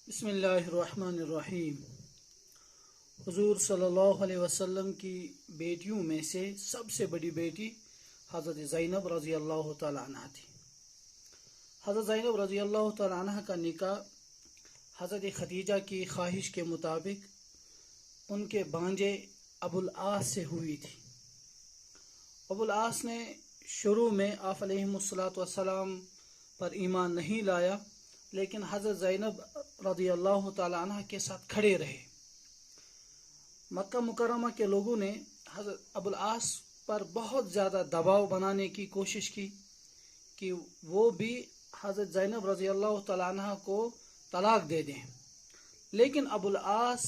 بسم اللہ الرحمن الرحیم۔ حضور صلی اللہ علیہ وسلم کی بیٹیوں میں سے سب سے بڑی بیٹی حضرت زینب رضی اللہ تعالیٰ عنہ تھی۔ حضرت زینب رضی اللہ تعالیٰ عنہ کا نکاح حضرت خدیجہ کی خواہش کے مطابق ان کے بھانجے ابو العاص سے ہوئی تھی۔ ابو العاص نے شروع میں آپ علیہ السلام پر ایمان نہیں لایا، لیکن حضرت زینب رضی اللہ تعالیٰ عنہ کے ساتھ کھڑے رہے۔ مکہ مکرمہ کے لوگوں نے حضرت ابو العاص پر بہت زیادہ دباؤ بنانے کی کوشش کی کہ وہ بھی حضرت زینب رضی اللہ تعالیٰ عنہ کو طلاق دے دیں، لیکن ابو العاص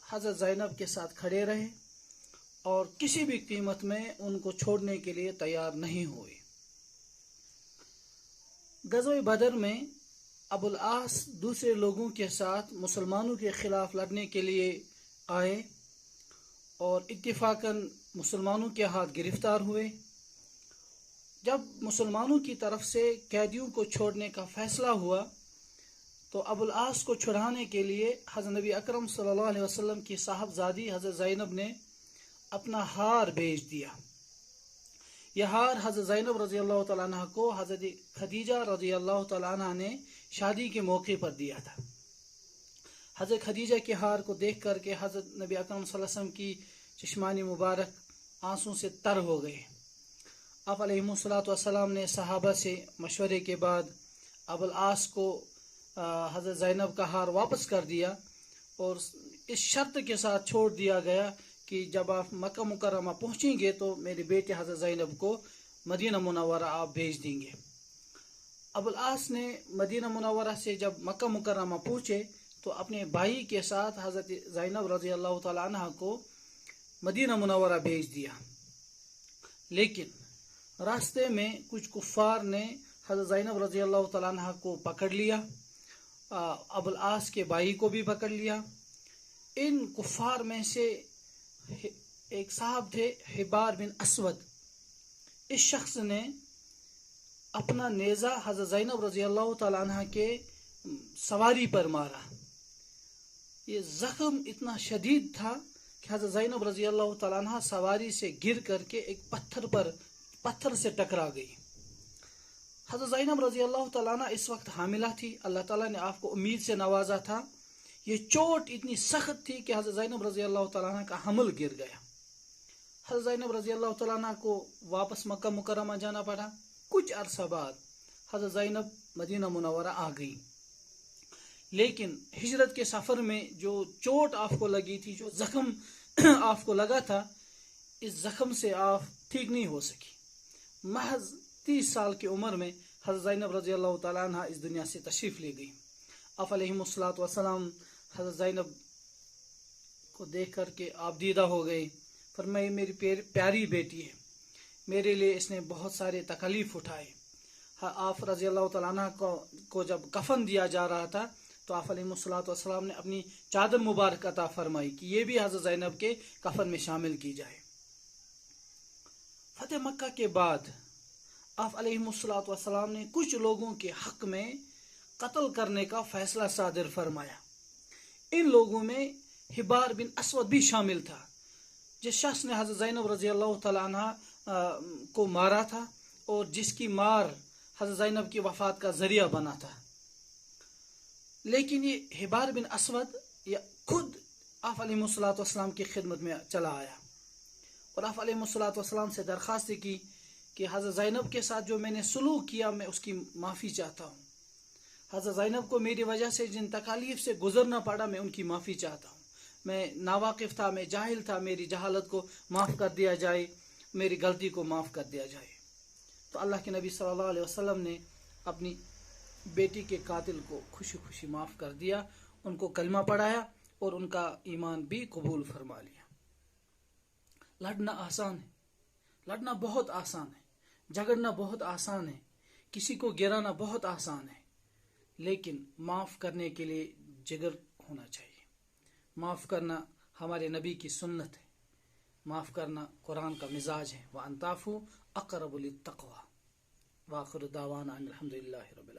حضرت زینب کے ساتھ کھڑے رہے اور کسی بھی قیمت میں ان کو چھوڑنے کے لیے تیار نہیں ہوئے۔ غزوہ بدر میں ابو العاص دوسرے لوگوں کے ساتھ مسلمانوں کے خلاف لڑنے کے لیے آئے اور اتفاقاً مسلمانوں کے ہاتھ گرفتار ہوئے۔ جب مسلمانوں کی طرف سے قیدیوں کو چھوڑنے کا فیصلہ ہوا تو ابو العاص کو چھڑانے کے لیے حضرت نبی اکرم صلی اللہ علیہ وسلم کی صاحبزادی حضرت زینب نے اپنا ہار بھیج دیا۔ یہ ہار حضرت زینب رضی اللہ تعالیٰ عنہ کو حضرت خدیجہ رضی اللہ تعالیٰ عنہ نے شادی کے موقع پر دیا تھا۔ حضرت خدیجہ کے ہار کو دیکھ کر کے حضرت نبی اکرم صلی اللہ علیہ وسلم کی چشمانی مبارک آنسوں سے تر ہو گئے۔ آپ علیہ السلام نے صحابہ سے مشورے کے بعد ابو العاص کو حضرت زینب کا ہار واپس کر دیا اور اس شرط کے ساتھ چھوڑ دیا گیا کہ جب آپ مکہ مکرمہ پہنچیں گے تو میری بیٹی حضرت زینب کو مدینہ منورہ آپ بھیج دیں گے۔ ابو العاص نے مدینہ منورہ سے جب مکہ مکرمہ پہنچے تو اپنے بھائی کے ساتھ حضرت زینب رضی اللہ تعالیٰ عنہ کو مدینہ منورہ بھیج دیا، لیکن راستے میں کچھ کفار نے حضرت زینب رضی اللہ تعالیٰ عنہ کو پکڑ لیا، ابو العاص کے بھائی کو بھی پکڑ لیا۔ ان کفار میں سے ایک صاحب تھے حبار بن اسود، اس شخص نے اپنا نیزہ حضرت زینب رضی اللہ تعالیٰ عنہ کے سواری پر مارا۔ یہ زخم اتنا شدید تھا کہ حضرت زینب رضی اللہ تعالیٰ عنہ سواری سے گر کر کے ایک پتھر سے ٹکرا گئی۔ حضرت زینب رضی اللہ تعالیٰ عنہ اس وقت حاملہ تھی، اللہ تعالیٰ نے آپ کو امید سے نوازا تھا۔ یہ چوٹ اتنی سخت تھی کہ حضرت زینب رضی اللہ تعالیٰ عنہ کا حمل گر گیا۔ حضرت زینب رضی اللہ تعالیٰ عنہ کو واپس مکہ مکرمہ جانا پڑا۔ کچھ عرصہ بعد حضرت زینب مدینہ منورہ آ گئی، لیکن ہجرت کے سفر میں جو چوٹ آپ کو لگی تھی، جو زخم آپ کو لگا تھا، اس زخم سے آپ ٹھیک نہیں ہو سکی۔ محض 30 سال کی عمر میں حضرت زینب رضی اللہ تعالیٰ عنہ اس دنیا سے تشریف لے گئی۔ آپ علیہ السلام حضرت زینب کو دیکھ کر کے آپ دیدہ ہو گئے، فرمائے میری پیاری بیٹی ہے، میرے لیے اس نے بہت سارے تکلیف اٹھائے۔ آپ رضی اللہ تعالیٰ عنہ کو جب کفن دیا جا رہا تھا تو آپ علیہ السلام نے اپنی چادر مبارک عطا فرمائی کہ یہ بھی حضرت زینب کے کفن میں شامل کی جائے۔ فتح مکہ کے بعد آپ علیہ السلام نے کچھ لوگوں کے حق میں قتل کرنے کا فیصلہ صادر فرمایا۔ ان لوگوں میں حبار بن اسود بھی شامل تھا، جس شخص نے حضرت زینب رضی اللہ تعالیٰ عنہ کو مارا تھا اور جس کی مار حضرت زینب کی وفات کا ذریعہ بنا تھا۔ لیکن یہ حبار بن اسود یہ خود آپ علیہ السلام کی خدمت میں چلا آیا اور آپ علیہ السلام سے درخواست کی کہ حضرت زینب کے ساتھ جو میں نے سلوک کیا میں اس کی معافی چاہتا ہوں۔ حضرت زینب کو میری وجہ سے جن تکالیف سے گزرنا پڑا میں ان کی معافی چاہتا ہوں۔ میں ناواقف تھا، میں جاہل تھا، میری جہالت کو معاف کر دیا جائے، میری غلطی کو معاف کر دیا جائے۔ تو اللہ کے نبی صلی اللہ علیہ وسلم نے اپنی بیٹی کے قاتل کو خوشی خوشی معاف کر دیا، ان کو کلمہ پڑھایا اور ان کا ایمان بھی قبول فرما لیا۔ لڑنا آسان ہے، لڑنا بہت آسان ہے، جھگڑنا بہت آسان ہے، کسی کو گرانا بہت آسان ہے، لیکن معاف کرنے کے لیے جگر ہونا چاہیے۔ معاف کرنا ہمارے نبی کی سنت ہے، معاف کرنا قرآن کا مزاج ہے۔ وَأَن تَعْفُوا أَقْرَبُ لِلتَّقْوَىٰ۔ وآخر دعوانا الحمد للہ رب